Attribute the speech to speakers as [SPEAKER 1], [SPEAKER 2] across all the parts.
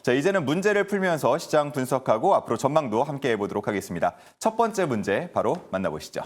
[SPEAKER 1] 자, 이제는 문제를 풀면서 시장 분석하고 앞으로 전망도 함께 해보도록 하겠습니다. 첫 번째 문제 바로 만나보시죠.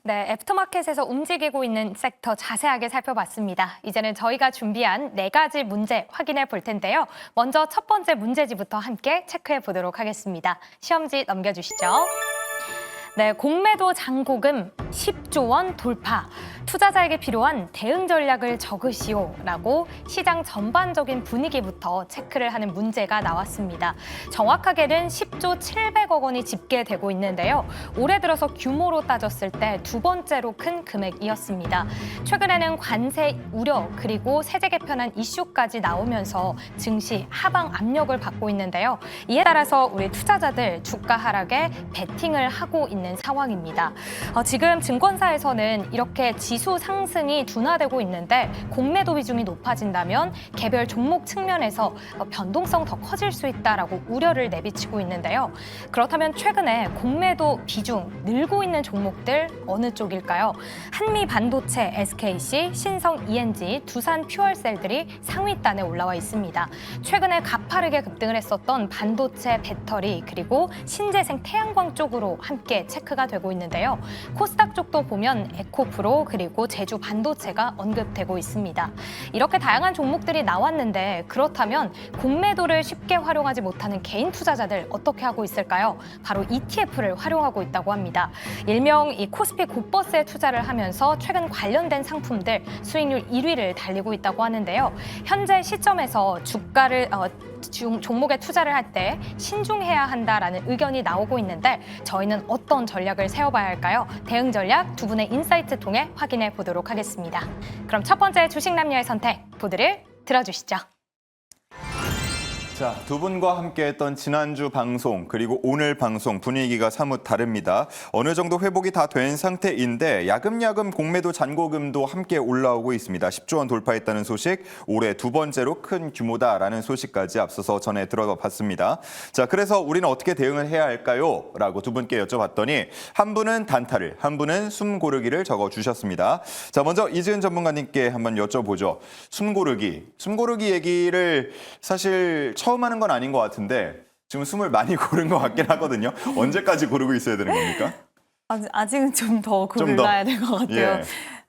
[SPEAKER 2] 네, 애프터마켓에서 움직이고 있는 섹터 자세하게 살펴봤습니다. 이제는 저희가 준비한 4가지 문제 확인해 볼 텐데요. 먼저 첫 번째 문제지부터 함께 체크해 보도록 하겠습니다. 시험지 넘겨주시죠. 네, 공매도 잔고금 10조 원 돌파. 투자자에게 필요한 대응 전략을 적으시오라고 시장 전반적인 분위기부터 체크를 하는 문제가 나왔습니다. 정확하게는 10조 700억 원이 집계되고 있는데요. 올해 들어서 규모로 따졌을 때 두 번째로 큰 금액이었습니다. 최근에는 관세 우려 그리고 세제 개편안 이슈까지 나오면서 증시 하방 압력을 받고 있는데요. 이에 따라서 우리 투자자들 주가 하락에 베팅을 하고 있는 상황입니다. 지금 증권사에서는 이렇게 지수 상승이 둔화되고 있는데 공매도 비중이 높아진다면 개별 종목 측면에서 변동성 더 커질 수 있다라고 우려를 내비치고 있는데요. 그렇다면 최근에 공매도 비중 늘고 있는 종목들 어느 쪽일까요? 한미 반도체, SKC, 신성 ENG, 두산 퓨얼셀들이 상위단에 올라와 있습니다. 최근에 가파르게 급등을 했었던 반도체, 배터리 그리고 신재생 태양광 쪽으로 함께 체크가 되고 있는데요. 코스닥 쪽도 보면 에코프로 그리고 제주 반도체가 언급되고 있습니다. 이렇게 다양한 종목들이 나왔는데 그렇다면 공매도를 쉽게 활용하지 못하는 개인 투자자들 어떻게 하고 있을까요? 바로 ETF를 활용하고 있다고 합니다. 일명 이 코스피 고버스에 투자를 하면서 최근 관련된 상품들 수익률 1위를 달리고 있다고 하는데요. 현재 시점에서 주가를 종목에 투자를 할 때 신중해야 한다라는 의견이 나오고 있는데 저희는 어떤 전략을 세워봐야 할까요? 대응 전략 두 분의 인사이트 통해 확인해 보도록 하겠습니다. 그럼 첫 번째 주식 남녀의 선택 보드를 들어주시죠.
[SPEAKER 1] 자, 두 분과 함께했던 지난주 방송 그리고 오늘 방송 분위기가 사뭇 다릅니다. 어느 정도 회복이 다 된 상태인데 야금야금 공매도 잔고금도 함께 올라오고 있습니다. 10조 원 돌파했다는 소식, 올해 두 번째로 큰 규모다라는 소식까지 앞서서 전해 들어봤습니다. 자, 그래서 우리는 어떻게 대응을 해야 할까요? 라고 두 분께 여쭤봤더니 한 분은 단타를, 한 분은 숨 고르기를 적어주셨습니다. 자, 먼저 이지은 전문가님께 한번 여쭤보죠. 숨 고르기 얘기를 사실 처음 하는 건 아닌 것 같은데 지금 숨을 많이 고른 것 같긴 하거든요. 언제까지 고르고 있어야 되는 겁니까?
[SPEAKER 3] 아직은 좀 더 고르야 될 것 같아요.
[SPEAKER 1] 예.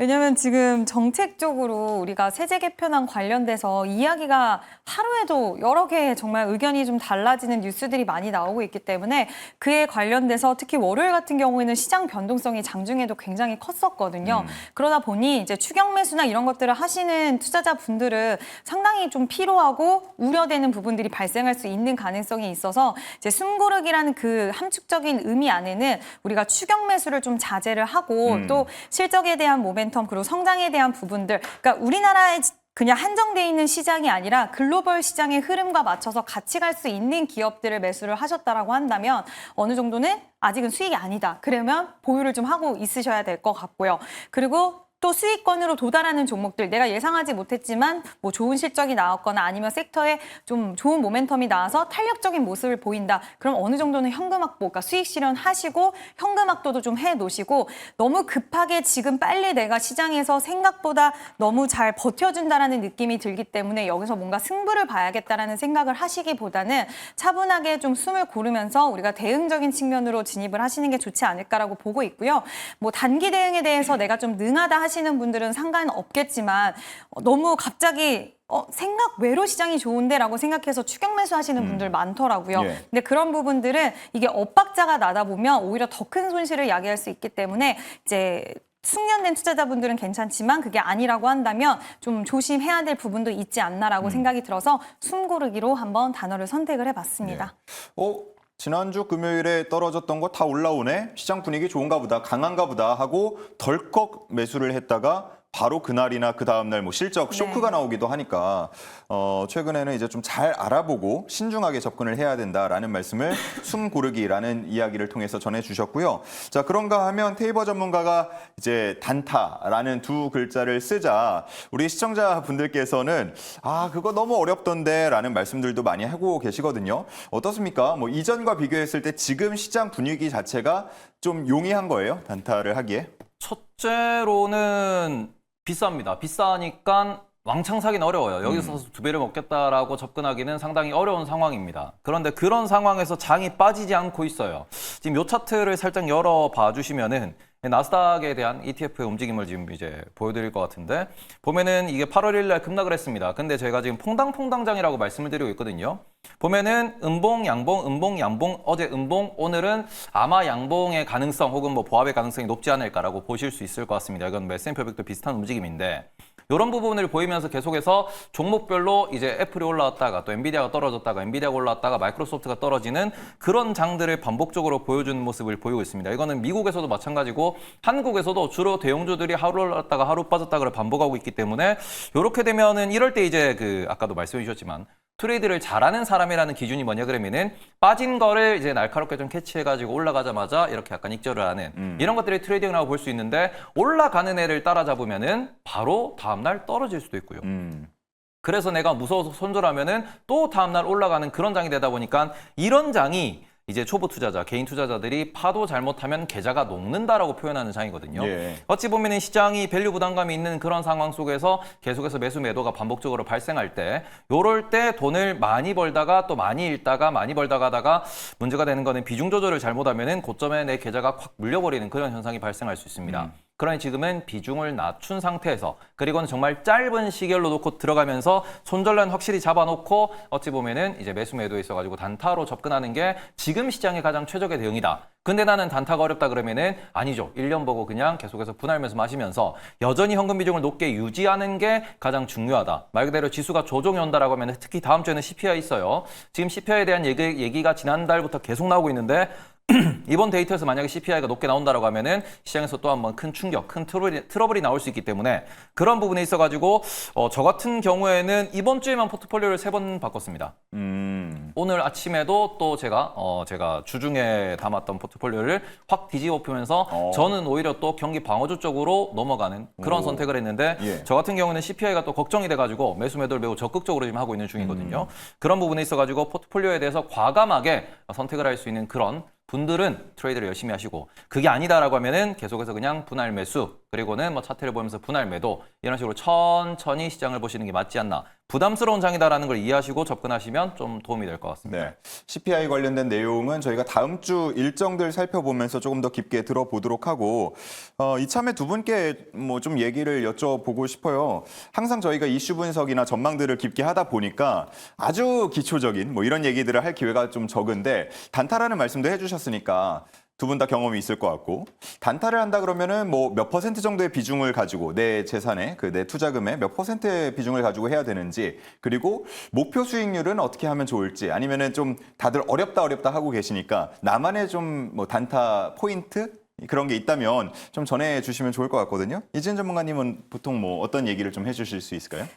[SPEAKER 3] 왜냐하면 지금 정책적으로 우리가 세제 개편안 관련돼서 이야기가 하루에도 여러 개 정말 의견이 좀 달라지는 뉴스들이 많이 나오고 있기 때문에 그에 관련돼서 특히 월요일 같은 경우에는 시장 변동성이 장중에도 굉장히 컸었거든요. 그러다 보니 이제 추격 매수나 이런 것들을 하시는 투자자분들은 상당히 좀 피로하고 우려되는 부분들이 발생할 수 있는 가능성이 있어서 이제 숨고르기라는 그 함축적인 의미 안에는 우리가 추격 매수를 좀 자제를 하고 또 실적에 대한 모멘텀 그리고 성장에 대한 부분들, 그러니까 우리나라의 그냥 한정돼 있는 시장이 아니라 글로벌 시장의 흐름과 맞춰서 같이 갈 수 있는 기업들을 매수를 하셨다라고 한다면 어느 정도는 아직은 수익이 아니다. 그러면 보유를 좀 하고 있으셔야 될 것 같고요. 그리고 또 수익권으로 도달하는 종목들, 내가 예상하지 못했지만 뭐 좋은 실적이 나왔거나 아니면 섹터에 좀 좋은 모멘텀이 나와서 탄력적인 모습을 보인다. 그럼 어느 정도는 현금 확보, 그러니까 수익 실현하시고 현금 확보도 좀 해놓으시고 너무 급하게 지금 빨리 내가 시장에서 생각보다 너무 잘 버텨준다라는 느낌이 들기 때문에 여기서 뭔가 승부를 봐야겠다라는 생각을 하시기보다는 차분하게 좀 숨을 고르면서 우리가 대응적인 측면으로 진입을 하시는 게 좋지 않을까라고 보고 있고요. 뭐 단기 대응에 대해서 내가 좀 능하다 하시는 분들은 상관은 없겠지만 너무 갑자기 생각 외로 시장이 좋은데라고 생각해서 추격 매수하시는 분들 많더라고요.
[SPEAKER 1] 예.
[SPEAKER 3] 근데 그런 부분들은 이게 엇박자가 나다 보면 오히려 더 큰 손실을 야기할 수 있기 때문에 이제 숙련된 투자자분들은 괜찮지만 그게 아니라고 한다면 좀 조심해야 될 부분도 있지 않나라고 생각이 들어서 숨 고르기로 한번 단어를 선택을 해봤습니다.
[SPEAKER 1] 예. 지난주 금요일에 떨어졌던 거 다 올라오네? 시장 분위기 좋은가 보다, 강한가 보다 하고 덜컥 매수를 했다가 바로 그날이나 그 다음날 뭐 실적 쇼크가 나오기도 하니까 최근에는 이제 좀 잘 알아보고 신중하게 접근을 해야 된다라는 말씀을 숨 고르기라는 이야기를 통해서 전해주셨고요. 자, 그런가 하면 테이버 전문가가 이제 단타라는 두 글자를 쓰자 우리 시청자분들께서는 그거 너무 어렵던데 라는 말씀들도 많이 하고 계시거든요. 어떻습니까? 뭐 이전과 비교했을 때 지금 시장 분위기 자체가 좀 용이한 거예요? 단타를 하기에?
[SPEAKER 4] 첫째로는 비쌉니다. 비싸니까 왕창 사기는 어려워요. 여기서 두 배를 먹겠다라고 접근하기는 상당히 어려운 상황입니다. 그런데 그런 상황에서 장이 빠지지 않고 있어요. 지금 이 차트를 살짝 열어봐 주시면은 나스닥에 대한 ETF의 움직임을 지금 이제 보여드릴 것 같은데 보면은 이게 8월 1일 날 급락을 했습니다. 근데 제가 지금 퐁당퐁당장이라고 말씀을 드리고 있거든요. 보면은 음봉, 양봉, 어제 음봉, 오늘은 아마 양봉의 가능성 혹은 뭐 보합의 가능성이 높지 않을까라고 보실 수 있을 것 같습니다. 이건 S&P 500도 비슷한 움직임인데 이런 부분을 보이면서 계속해서 종목별로 이제 애플이 올라왔다가 또 엔비디아가 떨어졌다가 엔비디아가 올라왔다가 마이크로소프트가 떨어지는 그런 장들을 반복적으로 보여주는 모습을 보이고 있습니다. 이거는 미국에서도 마찬가지고 한국에서도 주로 대형주들이 하루 올랐다가 하루 빠졌다가 반복하고 있기 때문에 이렇게 되면은 이럴 때 이제 아까도 말씀해 주셨지만 트레이드를 잘하는 사람이라는 기준이 뭐냐 그러면은 빠진 거를 이제 날카롭게 좀 캐치해가지고 올라가자마자 이렇게 약간 익절을 하는 이런 것들이 트레이딩이라고 볼 수 있는데 올라가는 애를 따라잡으면은 바로 다음날 떨어질 수도 있고요. 그래서 내가 무서워서 손절하면은 또 다음날 올라가는 그런 장이 되다 보니까 이런 장이 이제 초보 투자자, 개인 투자자들이 파도 잘못하면 계좌가 녹는다라고 표현하는 장이거든요.
[SPEAKER 1] 예.
[SPEAKER 4] 어찌 보면은 시장이 밸류 부담감이 있는 그런 상황 속에서 계속해서 매수 매도가 반복적으로 발생할 때 요럴 때 돈을 많이 벌다가 또 많이 잃다가 많이 벌다가 하다가 문제가 되는 거는 비중 조절을 잘못하면은 고점에 내 계좌가 확 물려버리는 그런 현상이 발생할 수 있습니다. 그러니 지금은 비중을 낮춘 상태에서 그리고는 정말 짧은 시결로 놓고 들어가면서 손절란 확실히 잡아놓고 어찌 보면은 이제 매수 매도에 있어가지고 단타로 접근하는 게 지금 시장의 가장 최적의 대응이다. 근데 나는 단타가 어렵다 그러면은 아니죠. 1년 보고 그냥 계속해서 분할 매수 마시면서 여전히 현금 비중을 높게 유지하는 게 가장 중요하다. 말 그대로 지수가 조정이 온다라고 하면 특히 다음 주에는 CPI 있어요. 지금 CPI에 대한 얘기가 지난달부터 계속 나오고 있는데 이번 데이터에서 만약에 CPI가 높게 나온다라고 하면은 시장에서 또 한 번 큰 충격, 큰 트러블이 나올 수 있기 때문에 그런 부분에 있어가지고 저 같은 경우에는 이번 주에만 포트폴리오를 3번 바꿨습니다. 오늘 아침에도 또 제가 주중에 담았던 포트폴리오를 확 뒤집어 펴면서 저는 오히려 또 경기 방어주 쪽으로 넘어가는 그런 선택을 했는데
[SPEAKER 1] 예.
[SPEAKER 4] 저 같은 경우는 CPI가 또 걱정이 돼가지고 매수 매도를 매우 적극적으로 지금 하고 있는 중이거든요. 그런 부분에 있어가지고 포트폴리오에 대해서 과감하게 선택을 할 수 있는 그런 분들은 트레이드를 열심히 하시고 그게 아니다라고 하면은 계속해서 그냥 분할 매수 그리고는 뭐 차트를 보면서 분할 매도 이런 식으로 천천히 시장을 보시는 게 맞지 않나. 부담스러운 장이다라는 걸 이해하시고 접근하시면 좀 도움이 될 것 같습니다.
[SPEAKER 1] 네. CPI 관련된 내용은 저희가 다음 주 일정들 살펴보면서 조금 더 깊게 들어보도록 하고 이참에 두 분께 뭐 좀 얘기를 여쭤보고 싶어요. 항상 저희가 이슈 분석이나 전망들을 깊게 하다 보니까 아주 기초적인 뭐 이런 얘기들을 할 기회가 좀 적은데 단타라는 말씀도 해주셨으니까 두 분 다 경험이 있을 것 같고 단타를 한다 그러면은 뭐 몇 퍼센트 정도의 비중을 가지고 내 재산에 내 투자금의 몇 퍼센트의 비중을 가지고 해야 되는지 그리고 목표 수익률은 어떻게 하면 좋을지 아니면은 좀 다들 어렵다 하고 계시니까 나만의 좀 뭐 단타 포인트 그런 게 있다면 좀 전해주시면 좋을 것 같거든요. 이지은 전문가님은 보통 뭐 어떤 얘기를 좀 해주실 수 있을까요?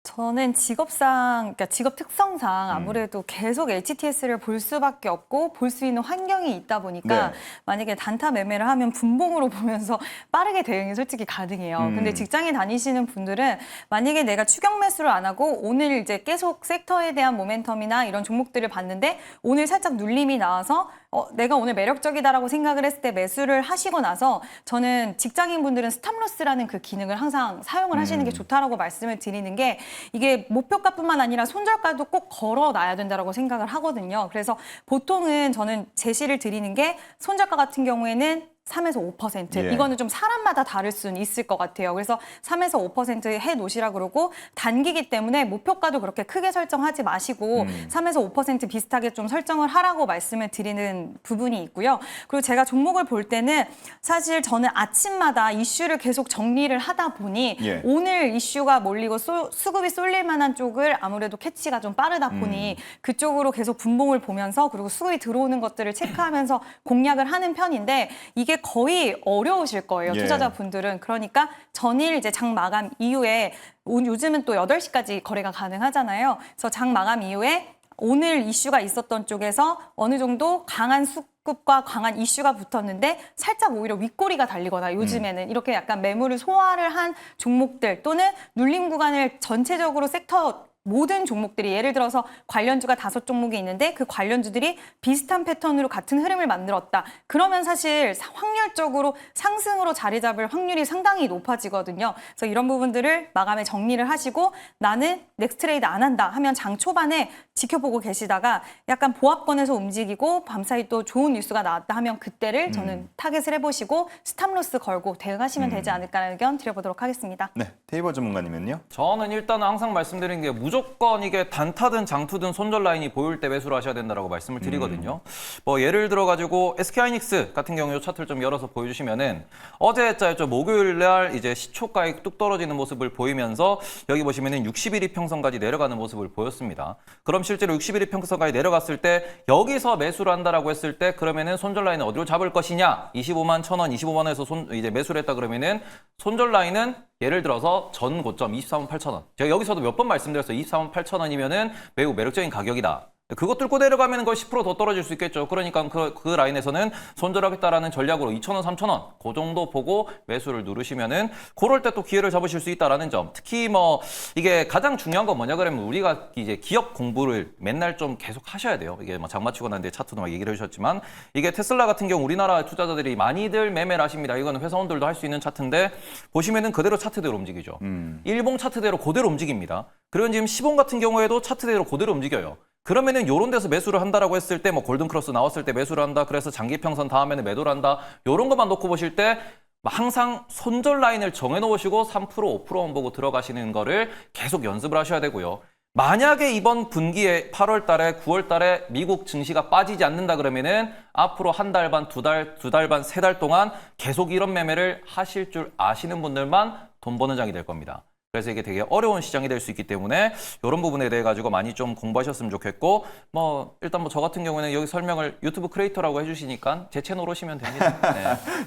[SPEAKER 3] 저는 그러니까 직업 특성상 아무래도 계속 HTS를 볼 수밖에 없고 볼 수 있는 환경이 있다 보니까
[SPEAKER 1] 네.
[SPEAKER 3] 만약에 단타 매매를 하면 분봉으로 보면서 빠르게 대응이 솔직히 가능해요. 근데 직장에 다니시는 분들은 만약에 내가 추격 매수를 안 하고 오늘 이제 계속 섹터에 대한 모멘텀이나 이런 종목들을 봤는데 오늘 살짝 눌림이 나와서 내가 오늘 매력적이다라고 생각을 했을 때 매수를 하시고 나서 저는 직장인분들은 스탑로스라는 그 기능을 항상 사용을 하시는 게 좋다라고 말씀을 드리는 게 이게 목표가뿐만 아니라 손절가도 꼭 걸어놔야 된다고 생각을 하거든요. 그래서 보통은 저는 제시를 드리는 게 손절가 같은 경우에는 3에서 5%.
[SPEAKER 1] 예.
[SPEAKER 3] 이거는 좀 사람마다 다를 수는 있을 것 같아요. 그래서 3에서 5% 해놓으시라 그러고 단기기 때문에 목표가도 그렇게 크게 설정하지 마시고 3에서 5% 비슷하게 좀 설정을 하라고 말씀을 드리는 부분이 있고요. 그리고 제가 종목을 볼 때는 사실 저는 아침마다 이슈를 계속 정리를 하다 보니
[SPEAKER 1] 예.
[SPEAKER 3] 오늘 이슈가 몰리고 수급이 쏠릴 만한 쪽을 아무래도 캐치가 좀 빠르다 보니 그쪽으로 계속 분봉을 보면서 그리고 수급이 들어오는 것들을 체크하면서 공략을 하는 편인데 이게 거의 어려우실 거예요.
[SPEAKER 1] 예.
[SPEAKER 3] 투자자분들은. 그러니까 전일 이제 장 마감 이후에 요즘은 또 8시까지 거래가 가능하잖아요. 그래서 장 마감 이후에 오늘 이슈가 있었던 쪽에서 어느 정도 강한 수급과 강한 이슈가 붙었는데 살짝 오히려 윗꼬리가 달리거나 요즘에는 이렇게 약간 매물을 소화를 한 종목들 또는 눌림 구간을 전체적으로 섹터 모든 종목들이 예를 들어서 관련주가 5종목이 있는데 그 관련주들이 비슷한 패턴으로 같은 흐름을 만들었다. 그러면 사실 확률적으로 상승으로 자리 잡을 확률이 상당히 높아지거든요. 그래서 이런 부분들을 마감에 정리를 하시고 나는 넥스트 트레이드 안 한다 하면 장 초반에 지켜보고 계시다가 약간 보합권에서 움직이고 밤사이 또 좋은 뉴스가 나왔다 하면 그때를 저는 타겟을 해보시고 스탑로스 걸고 대응하시면 되지 않을까라는 의견 드려보도록 하겠습니다.
[SPEAKER 1] 네, 테이버 전문가님은요?
[SPEAKER 4] 저는 일단 항상 말씀드린 게 무조건 이게 단타든 장투든 손절 라인이 보일 때 매수를 하셔야 된다고 말씀을 드리거든요. 뭐 예를 들어 가지고 SK하이닉스 같은 경우 이 차트를 좀 열어서 보여주시면은 어제자였죠. 목요일 날 이제 시초가에 뚝 떨어지는 모습을 보이면서 여기 보시면은 60일 이평선까지 내려가는 모습을 보였습니다. 그럼 실제로 60일 이평선까지 내려갔을 때 여기서 매수를 한다라고 했을 때 그러면은 손절 라인은 어디로 잡을 것이냐? 25만 1,000원, 25만 원에서 이제 매수를 했다 그러면은 손절 라인은 예를 들어서 전 고점 24만 8,000원. 제가 여기서도 몇 번 말씀드렸어요. 24만 8,000원이면은 매우 매력적인 가격이다. 그거 뚫고 내려가면 거의 10% 더 떨어질 수 있겠죠. 그러니까 그 라인에서는 손절하겠다라는 전략으로 2,000원, 3,000원 그 정도 보고 매수를 누르시면은 그럴 때 또 기회를 잡으실 수 있다라는 점. 특히 뭐 이게 가장 중요한 건 뭐냐 그러면 우리가 이제 기업 공부를 맨날 좀 계속 하셔야 돼요. 이게 뭐 장마치고 난데 차트도 막 얘기를 해주셨지만 이게 테슬라 같은 경우 우리나라 투자자들이 많이들 매매를 하십니다. 이거는 회사원들도 할 수 있는 차트인데 보시면은 그대로 차트대로 움직이죠. 일봉 차트대로 그대로 움직입니다. 그리고 지금 시봉 같은 경우에도 차트대로 그대로 움직여요. 그러면은 요런 데서 매수를 한다라고 했을 때 뭐 골든크로스 나왔을 때 매수를 한다. 그래서 장기평선 다음에는 매도를 한다. 요런 것만 놓고 보실 때 항상 손절 라인을 정해 놓으시고 3%, 5%원 보고 들어가시는 거를 계속 연습을 하셔야 되고요. 만약에 이번 분기에 8월 달에 9월 달에 미국 증시가 빠지지 않는다 그러면은 앞으로 한 달 반, 두 달 반, 세 달 동안 계속 이런 매매를 하실 줄 아시는 분들만 돈 버는 장이 될 겁니다. 그래서 이게 되게 어려운 시장이 될 수 있기 때문에 이런 부분에 대해 가지고 많이 좀 공부하셨으면 좋겠고 뭐 일단 뭐 저 같은 경우에는 여기 설명을 유튜브 크리에이터라고 해주시니까 제 채널 오시면 됩니다.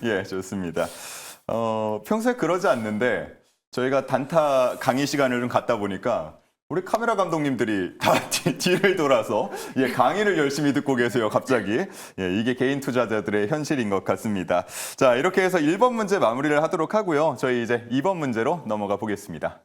[SPEAKER 4] 네.
[SPEAKER 1] 예, 좋습니다. 평소에 그러지 않는데 저희가 단타 강의 시간을 좀 갖다 보니까 우리 카메라 감독님들이 다 뒤를 돌아서 예, 강의를 열심히 듣고 계세요, 갑자기. 예, 이게 개인 투자자들의 현실인 것 같습니다. 자, 이렇게 해서 1번 문제 마무리를 하도록 하고요. 저희 이제 2번 문제로 넘어가 보겠습니다.